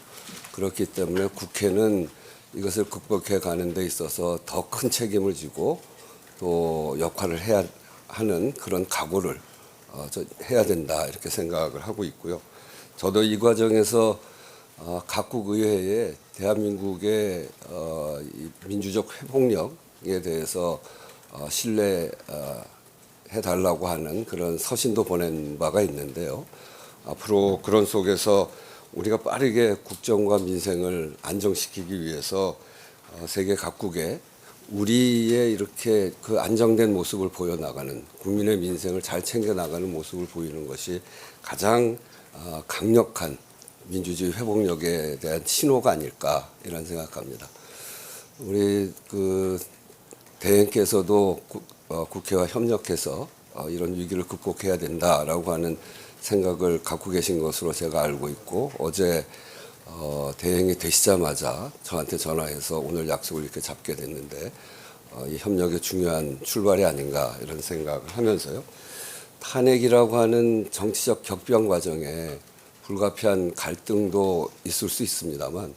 그렇기 때문에 국회는 이것을 극복해 가는 데 있어서 더 큰 책임을 지고 또 역할을 해야 하는 그런 각오를 해야 된다 이렇게 생각을 하고 있고요. 저도 이 과정에서 각국 의회에 대한민국의 민주적 회복력에 대해서 신뢰해달라고 하는 그런 서신도 보낸 바가 있는데요. 앞으로 그런 속에서 우리가 빠르게 국정과 민생을 안정시키기 위해서 세계 각국에 우리의 이렇게 그 안정된 모습을 보여나가는 국민의 민생을 잘 챙겨나가는 모습을 보이는 것이 가장 강력한 민주주의 회복력에 대한 신호가 아닐까 이런 생각합니다. 우리 그 대행께서도 국회와 협력해서 이런 위기를 극복해야 된다라고 하는 생각을 갖고 계신 것으로 제가 알고 있고 어제 대행이 되시자마자 저한테 전화해서 오늘 약속을 이렇게 잡게 됐는데 이 협력의 중요한 출발이 아닌가 이런 생각을 하면서요. 탄핵이라고 하는 정치적 격변 과정에 불가피한 갈등도 있을 수 있습니다만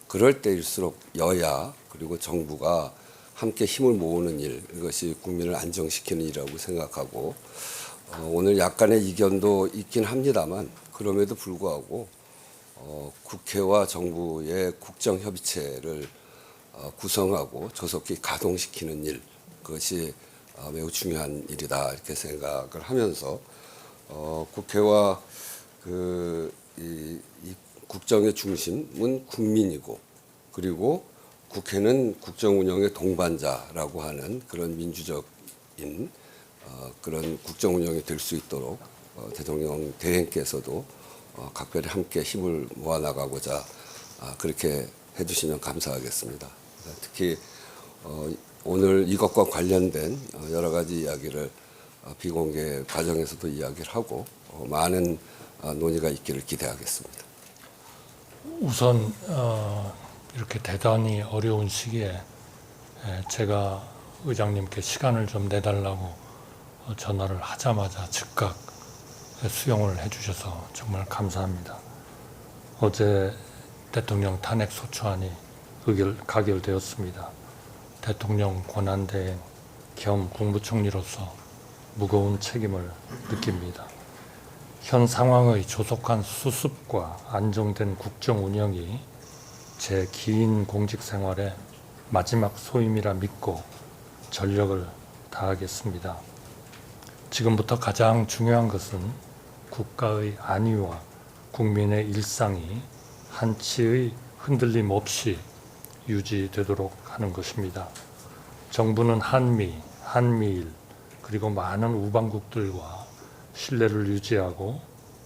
그럴 때일수록 여야 그리고 정부가 함께 힘을 모으는 일, 이것이 국민을 안정시키는 일이라고 생각하고 오늘 약간의 이견도 있긴 합니다만 그럼에도 불구하고 국회와 정부의 국정협의체를 구성하고 조속히 가동시키는 일, 그것이 매우 중요한 일이다 이렇게 생각을 하면서 국회와 이 국정의 중심은 국민이고 그리고 국회는 국정 운영의 동반자라고 하는 그런 민주적인 그런 국정 운영이 될 수 있도록 대통령 대행께서도 각별히 함께 힘을 모아 나가고자 그렇게 해주시면 감사하겠습니다. 특히 오늘 이것과 관련된 여러 가지 이야기를 비공개 과정에서도 이야기를 하고 많은 논의가 있기를 기대하겠습니다. 우선 이렇게 대단히 어려운 시기에 제가 의장님께 시간을 좀 내달라고 전화를 하자마자 즉각 수용을 해주셔서 정말 감사합니다. 어제 대통령 탄핵 소추안이 가결되었습니다. 대통령 권한대행 겸 국무총리로서 무거운 책임을 느낍니다. 현 상황의 조속한 수습과 안정된 국정 운영이 제 긴 공직 생활의 마지막 소임이라 믿고 전력을 다하겠습니다. 지금부터 가장 중요한 것은 국가의 안위와 국민의 일상이 한치의 흔들림 없이 유지되도록 하는 것입니다. 정부는 한미일, 그리고 많은 우방국들과 신뢰를 유지하고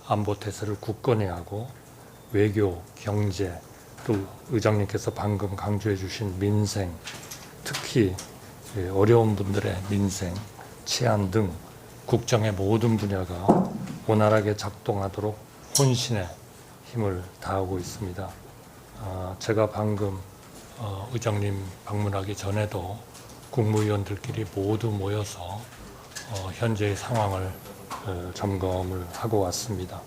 안보 태세를 굳건히 하고 외교, 경제, 또 의장님께서 방금 강조해 주신 민생, 특히 어려운 분들의 민생, 치안 등 국정의 모든 분야가 원활하게 작동하도록 혼신의 힘을 다하고 있습니다. 제가 방금 의장님 방문하기 전에도 국무위원들끼리 모두 모여서 현재의 상황을 점검을 하고 왔습니다.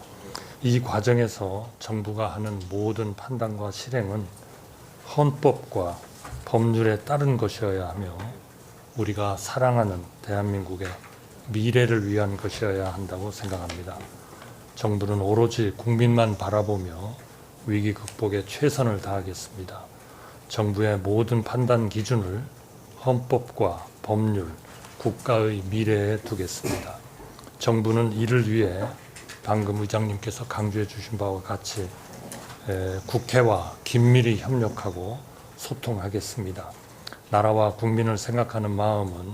이 과정에서 정부가 하는 모든 판단과 실행은 헌법과 법률에 따른 것이어야 하며 우리가 사랑하는 대한민국의 미래를 위한 것이어야 한다고 생각합니다. 정부는 오로지 국민만 바라보며 위기 극복에 최선을 다하겠습니다. 정부의 모든 판단 기준을 헌법과 법률, 국가의 미래에 두겠습니다. 정부는 이를 위해 방금 의장님께서 강조해 주신 바와 같이 국회와 긴밀히 협력하고 소통하겠습니다. 나라와 국민을 생각하는 마음은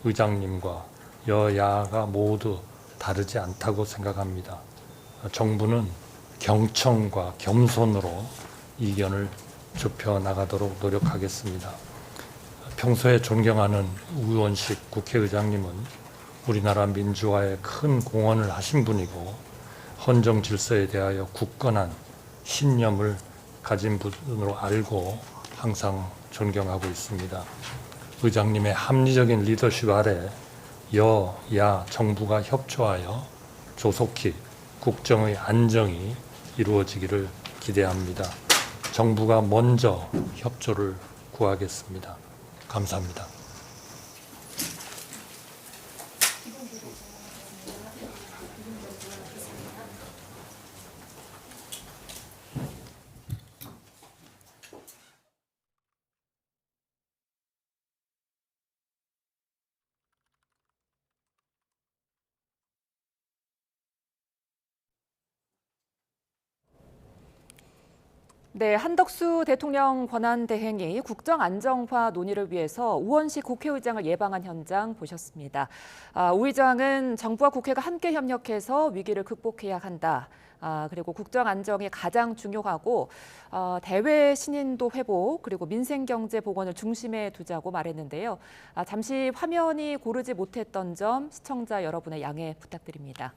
의장님과 여야가 모두 다르지 않다고 생각합니다. 정부는 경청과 겸손으로 이견을 좁혀 나가도록 노력하겠습니다. 평소에 존경하는 우원식 국회의장님은 우리나라 민주화에 큰 공헌을 하신 분이고 헌정 질서에 대하여 굳건한 신념을 가진 분으로 알고 항상 존경하고 있습니다. 의장님의 합리적인 리더십 아래 여야 정부가 협조하여 조속히 국정의 안정이 이루어지기를 기대합니다. 정부가 먼저 협조를 구하겠습니다. 감사합니다. 네, 한덕수 대통령 권한대행이 국정 안정화 논의를 위해서 우원식 국회의장을 예방한 현장 보셨습니다. 우 의장은 정부와 국회가 함께 협력해서 위기를 극복해야 한다. 그리고 국정 안정이 가장 중요하고 대외 신인도 회복 그리고 민생 경제 복원을 중심에 두자고 말했는데요. 잠시 화면이 고르지 못했던 점 시청자 여러분의 양해 부탁드립니다.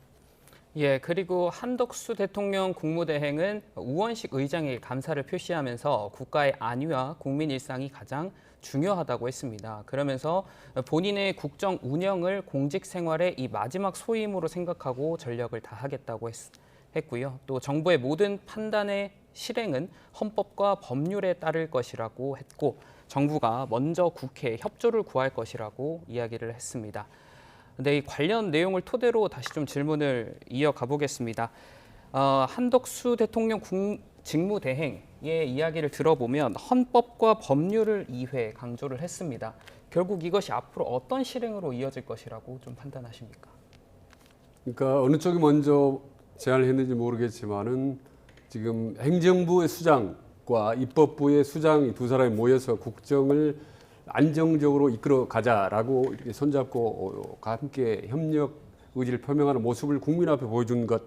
예, 그리고 한덕수 대통령 국무대행은 우원식 의장에게 감사를 표시하면서 국가의 안위와 국민 일상이 가장 중요하다고 했습니다. 그러면서 본인의 국정 운영을 공직 생활의 이 마지막 소임으로 생각하고 전력을 다하겠다고 했고요. 또 정부의 모든 판단의 실행은 헌법과 법률에 따를 것이라고 했고 정부가 먼저 국회에 협조를 구할 것이라고 이야기를 했습니다. 근데 이 관련 내용을 토대로 다시 좀 질문을 이어가 보겠습니다. 한덕수 대통령 직무대행의 이야기를 들어보면 헌법과 법률을 2회 강조를 했습니다. 결국 이것이 앞으로 어떤 실행으로 이어질 것이라고 좀 판단하십니까? 그러니까 어느 쪽이 먼저 제안을 했는지 모르겠지만은 지금 행정부의 수장과 입법부의 수장이 두 사람이 모여서 국정을 안정적으로 이끌어 가자라고 이렇게 손잡고 함께 협력 의지를 표명하는 모습을 국민 앞에 보여준 것,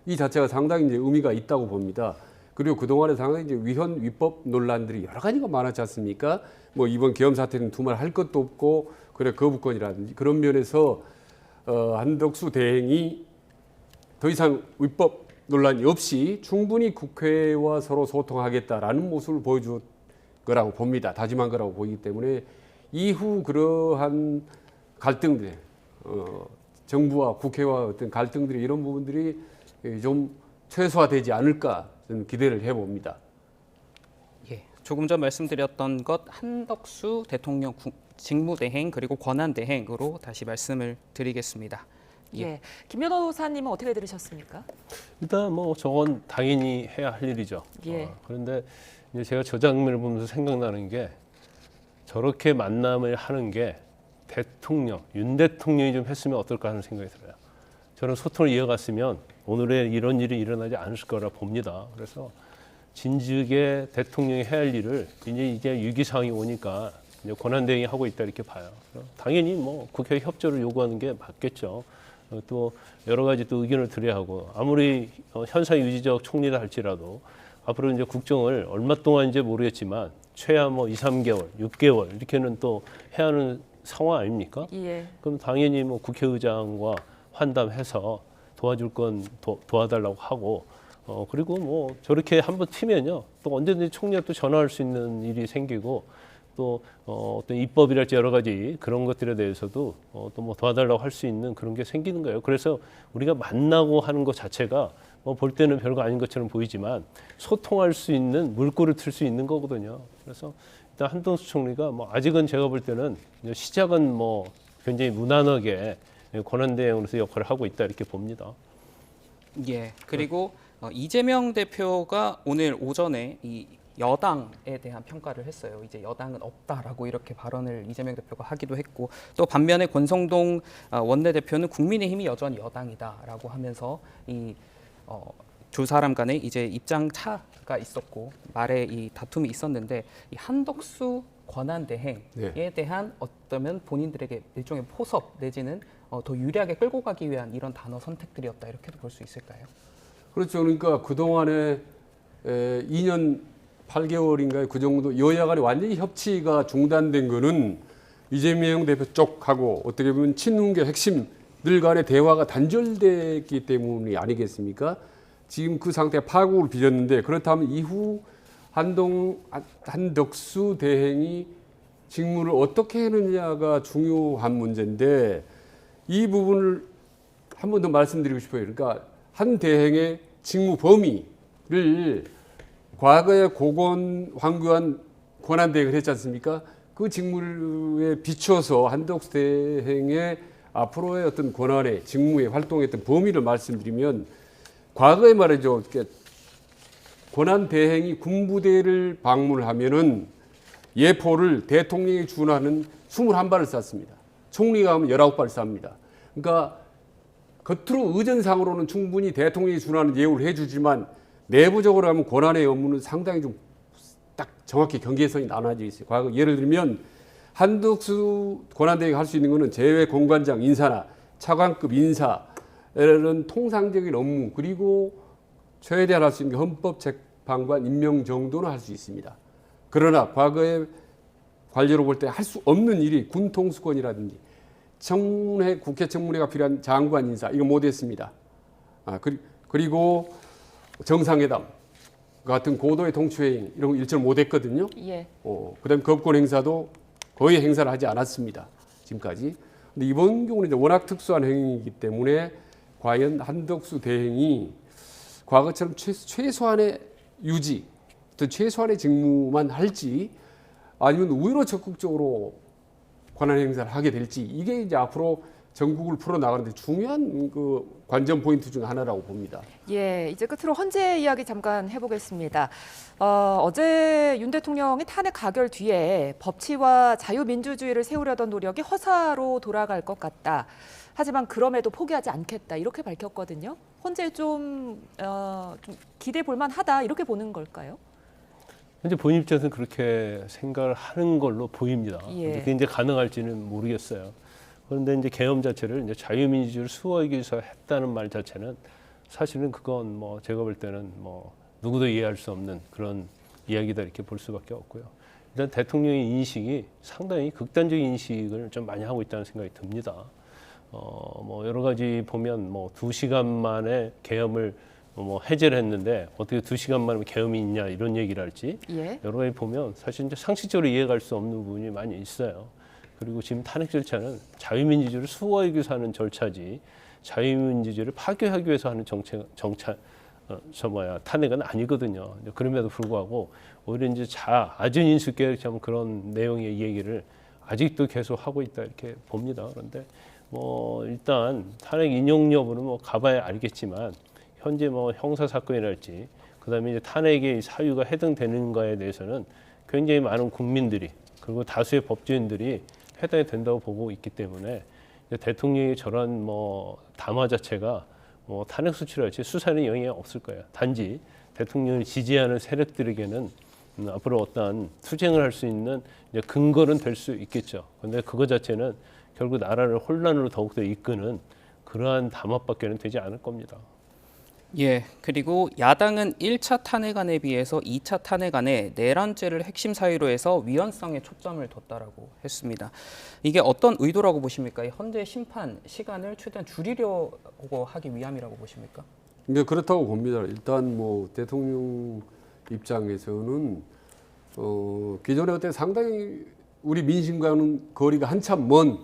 이 자체가 상당히 이제 의미가 있다고 봅니다. 그리고 그동안에 상당히 이제 위헌 위법 논란들이 여러 가지가 많았지 않습니까? 뭐 이번 계엄 사태는 두말 할 것도 없고 그래 거부권이라든지 그런 면에서 한덕수 대행이 더 이상 위법 논란이 없이 충분히 국회와 서로 소통하겠다라는 모습을 보여준 거라고 봅니다. 다짐한 거라고 보이기 때문에 이후 그러한 갈등들, 정부와 국회와 어떤 갈등들이 이런 부분들이 좀 최소화되지 않을까 저는 기대를 해봅니다. 예, 조금 전 말씀드렸던 것 한덕수 대통령 직무대행 그리고 권한대행으로 다시 말씀을 드리겠습니다. 예, 김 변호사님은 어떻게 들으셨습니까? 일단 뭐 저건 당연히 해야 할 일이죠. 예. 그런데 이제 제가 저 장면을 보면서 생각나는 게 저렇게 만남을 하는 게 윤 대통령이 좀 했으면 어떨까 하는 생각이 들어요. 저런 소통을 이어갔으면 오늘의 이런 일이 일어나지 않을 거라 봅니다. 그래서 진즉에 대통령이 해야 할 일을 이제 위기 상황이 오니까 이제 권한대행이 하고 있다 이렇게 봐요. 당연히 뭐 국회 협조를 요구하는 게 맞겠죠. 또 여러 가지 또 의견을 드려야 하고 아무리 현상 유지적 총리라 할지라도 앞으로 이제 국정을 얼마 동안인지 모르겠지만 최하 뭐 2, 3개월, 6개월 이렇게는 또 해야 하는 상황 아닙니까? 예. 그럼 당연히 뭐 국회의장과 환담해서 도와줄 건 도와달라고 하고 그리고 뭐 저렇게 한번 튀면요 또 언제든지 총리가 또 전화할 수 있는 일이 생기고 또 어떤 입법이랄지 여러 가지 그런 것들에 대해서도 또 뭐 도와달라고 할 수 있는 그런 게 생기는 거예요. 그래서 우리가 만나고 하는 것 자체가 뭐 볼 때는 별거 아닌 것처럼 보이지만 소통할 수 있는 물꼬를 틀 수 있는 거거든요. 그래서 일단 한동수 총리가 뭐 아직은 제가 볼 때는 시작은 뭐 굉장히 무난하게 권한대행으로서 역할을 하고 있다 이렇게 봅니다. 예, 그리고 이재명 대표가 오늘 오전에 이 여당에 대한 평가를 했어요. 이제 여당은 없다라고 이렇게 발언을 이재명 대표가 하기도 했고 또 반면에 권성동 원내대표는 국민의힘이 여전히 여당이다라고 하면서 이 두 사람 간에 이제 입장 차가 있었고 말에 이 다툼이 있었는데 이 한덕수 권한대행에 대한 어쩌면 본인들에게 일종의 포섭 내지는 더 유리하게 끌고 가기 위한 이런 단어 선택들이었다 이렇게도 볼 수 있을까요? 그렇죠. 그러니까 그동안에 2년 8개월인가요? 그 정도 여야 간에 완전히 협치가 중단된 거는 이재명 대표 쪽하고 어떻게 보면 친윤계 핵심들 간의 대화가 단절됐기 때문이 아니겠습니까? 지금 그 상태가 파국을 빚었는데 그렇다면 이후 한덕수 대행이 직무를 어떻게 하느냐가 중요한 문제인데 이 부분을 한 번 더 말씀드리고 싶어요. 그러니까 한 대행의 직무 범위를 과거에 고건 황교안 권한대행을 했지 않습니까? 그 직무에 비춰서 한덕수 대행의 앞으로의 어떤 권한의 직무의 활동의 어떤 범위를 말씀드리면 과거에 말이죠. 권한대행이 군부대를 방문하면은 예포를 대통령이 준하는 21발을 쐈습니다. 총리가 하면 19발 쌉니다. 그러니까 겉으로 의전상으로는 충분히 대통령이 준하는 예우를 해주지만 내부적으로 하면 권한의 업무는 상당히 좀 딱 정확히 경계선이 나눠져 있어요. 과거 예를 들면 한덕수 권한대행이 할 수 있는 것은 제외 공관장 인사나 차관급 인사 이런 통상적인 업무 그리고 최대한 할 수 있는 게 헌법재판관 임명 정도는 할 수 있습니다. 그러나 과거에 관료로 볼 때 할 수 없는 일이 군 통수권이라든지 청문회, 국회 청문회가 필요한 장관 인사 이거 못했습니다. 그리고 정상회담 같은 고도의 동추회의 이런 거 일절 못했거든요. 예. 그다음 거부권 행사도 거의 행사를 하지 않았습니다. 지금까지. 근데 이번 경우는 이제 워낙 특수한 행위이기 때문에 과연 한덕수 대행이 과거처럼 최소한의 유지, 어떤 최소한의 직무만 할지 아니면 의외로 적극적으로 권한 행사를 하게 될지 이게 이제 앞으로 전국을 풀어나가는데 중요한 그 관전 포인트 중 하나라고 봅니다. 예, 이제 끝으로 헌재 이야기 잠깐 해보겠습니다. 어제 윤 대통령이 탄핵 가결 뒤에 법치와 자유민주주의를 세우려던 노력이 허사로 돌아갈 것 같다. 하지만 그럼에도 포기하지 않겠다 이렇게 밝혔거든요. 헌재 좀 기대 볼만하다 이렇게 보는 걸까요? 현재 본인 입장에서는 그렇게 생각을 하는 걸로 보입니다. 예. 그게 이제 가능할지는 모르겠어요. 그런데 이제 계엄 자체를 이제 자유민주주의를 수호하기 위해서 했다는 말 자체는 사실은 그건 뭐 제가 볼 때는 뭐 누구도 이해할 수 없는 그런 이야기다 이렇게 볼 수밖에 없고요. 일단 대통령의 인식이 상당히 극단적인 인식을 좀 많이 하고 있다는 생각이 듭니다. 뭐 여러 가지 보면 뭐 2시간 만에 계엄을 뭐 해제를 했는데 어떻게 2시간 만에 계엄이 있냐 이런 얘기를 할지 예. 여러 가지 보면 사실 이제 상식적으로 이해할 수 없는 부분이 많이 있어요. 그리고 지금 탄핵 절차는 자유민주주의를 수호하기 위해서 하는 절차지 자유민주주의를 파괴하기 위해서 하는 탄핵은 아니거든요. 그럼에도 불구하고 오히려 이제 아주 인수계획처럼 그런 내용의 얘기를 아직도 계속 하고 있다 이렇게 봅니다. 그런데 뭐 일단 탄핵 인용 여부는 뭐 가봐야 알겠지만 현재 뭐 형사 사건이랄지 그다음에 이제 탄핵의 사유가 해당되는가에 대해서는 굉장히 많은 국민들이 그리고 다수의 법조인들이 해당이 된다고 보고 있기 때문에 대통령의 저런 뭐 담화 자체가 뭐 탄핵 수출할지 수사는 영향이 없을 거예요. 단지 대통령을 지지하는 세력들에게는 앞으로 어떠한 투쟁을 할 수 있는 이제 근거는 될 수 있겠죠. 그런데 그거 자체는 결국 나라를 혼란으로 더욱더 이끄는 그러한 담화밖에는 되지 않을 겁니다. 예, 그리고 야당은 1차 탄핵안에 비해서 2차 탄핵안에 내란죄를 핵심 사유로 해서 위헌성에 초점을 뒀다라고 했습니다. 이게 어떤 의도라고 보십니까? 이 헌재 심판 시간을 최대한 줄이려고 하기 위함이라고 보십니까? 네, 그렇다고 봅니다. 일단 뭐 대통령 입장에서는 기존에 어때 상당히 우리 민심과는 거리가 한참 먼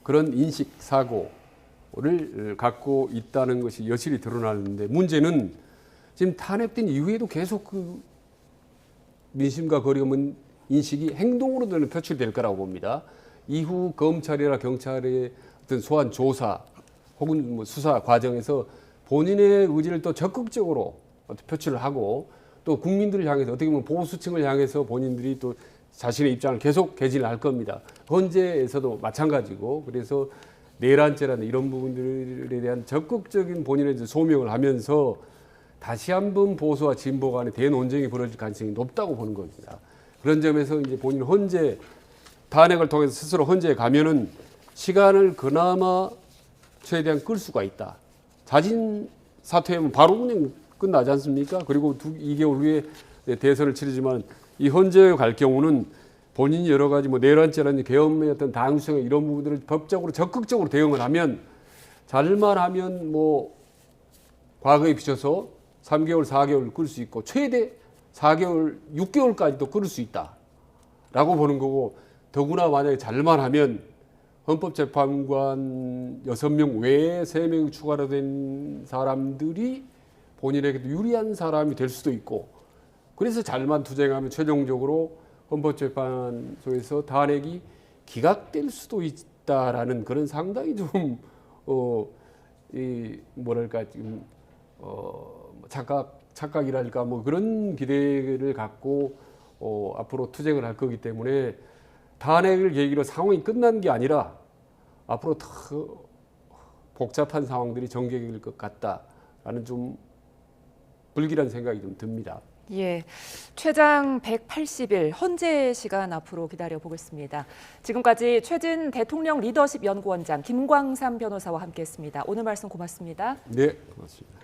그런 인식 사고를 갖고 있다는 것이 여실히 드러나는데 문제는 지금 탄핵된 이후에도 계속 그 민심과 거리가 먼 인식이 행동으로는 표출될 거라고 봅니다. 이후 검찰이나 경찰의 어떤 소환 조사 혹은 뭐 수사 과정에서 본인의 의지를 또 적극적으로 표출을 하고 또 국민들을 향해서 어떻게 보면 보수층을 향해서 본인들이 또 자신의 입장을 계속 개진을 할 겁니다. 헌재에서도 마찬가지고 그래서 내란죄라는 이런 부분들에 대한 적극적인 본인의 소명을 하면서 다시 한번 보수와 진보 간의 대논쟁이 벌어질 가능성이 높다고 보는 겁니다. 그런 점에서 이제 본인 헌재 탄핵을 통해서 스스로 헌재에 가면은 시간을 그나마 최대한 끌 수가 있다. 자진 사퇴하면 바로 그냥 끝나지 않습니까? 그리고 2개월 후에 대선을 치르지만 이 헌재에 갈 경우는 본인이 여러 가지 뭐 내란죄라든지 계엄의 어떤 당위성 이런 부분들을 법적으로 적극적으로 대응을 하면 잘만 하면 뭐 과거에 비춰서 3개월, 4개월 끌 수 있고 최대 4개월, 6개월까지도 끌을 수 있다라고 보는 거고 더구나 만약에 잘만 하면 헌법재판관 6명 외에 3명이 추가로 된 사람들이 본인에게도 유리한 사람이 될 수도 있고 그래서 잘만 투쟁하면 최종적으로 헌법재판소에서 탄핵이 기각될 수도 있다라는 그런 상당히 좀 뭐랄까 지금 착각이랄까 뭐 그런 기대를 갖고 앞으로 투쟁을 할 거기 때문에 탄핵을 계기로 상황이 끝난 게 아니라 앞으로 더 복잡한 상황들이 전개될 것 같다라는 좀 불길한 생각이 좀 듭니다. 예, 최장 180일 헌재 시간 앞으로 기다려 보겠습니다. 지금까지 최진 대통령 리더십 연구원장 김광삼 변호사와 함께했습니다. 오늘 말씀 고맙습니다. 네, 고맙습니다.